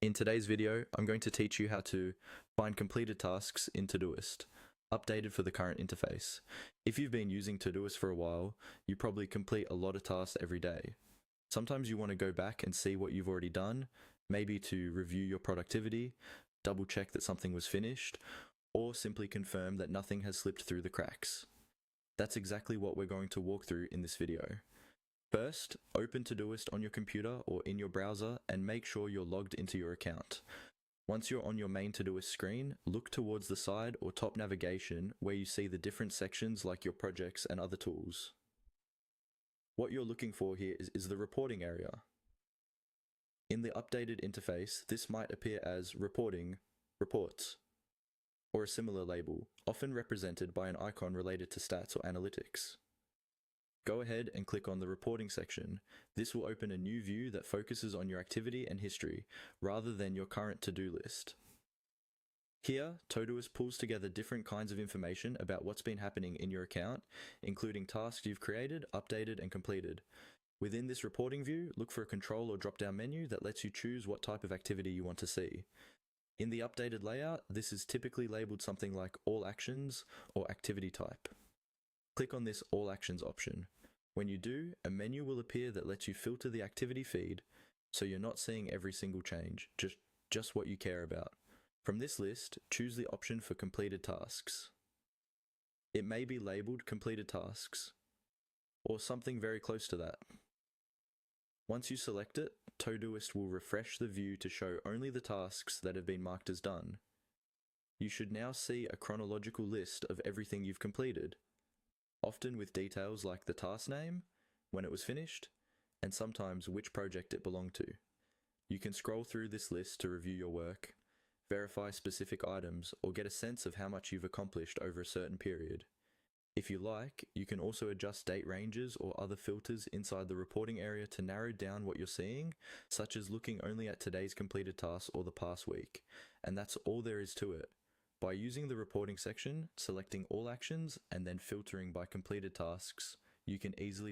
In today's video, I'm going to teach you how to find completed tasks in Todoist, updated for the current interface. If you've been using Todoist for a while, you probably complete a lot of tasks every day. Sometimes you want to go back and see what you've already done, maybe to review your productivity, double check that something was finished, or simply confirm that nothing has slipped through the cracks. That's exactly what we're going to walk through in this video. First, open Todoist on your computer or in your browser and make sure you're logged into your account. Once you're on your main Todoist screen, look towards the side or top navigation where you see the different sections like your projects and other tools. What you're looking for here is the reporting area. In the updated interface, this might appear as Reporting, Reports, or a similar label, often represented by an icon related to stats or analytics. Go ahead and click on the reporting section. This will open a new view that focuses on your activity and history, rather than your current to-do list. Here, Todoist pulls together different kinds of information about what's been happening in your account, including tasks you've created, updated, and completed. Within this reporting view, look for a control or drop-down menu that lets you choose what type of activity you want to see. In the updated layout, this is typically labeled something like All Actions or Activity Type. Click on this All Actions option. When you do, a menu will appear that lets you filter the activity feed, so you're not seeing every single change, just what you care about. From this list, choose the option for completed tasks. It may be labeled completed tasks, or something very close to that. Once you select it, Todoist will refresh the view to show only the tasks that have been marked as done. You should now see a chronological list of everything you've completed, often with details like the task name, when it was finished, and sometimes which project it belonged to. You can scroll through this list to review your work, verify specific items, or get a sense of how much you've accomplished over a certain period. If you like, you can also adjust date ranges or other filters inside the reporting area to narrow down what you're seeing, such as looking only at today's completed tasks or the past week. And that's all there is to it. By using the reporting section, selecting all actions, and then filtering by completed tasks, you can easily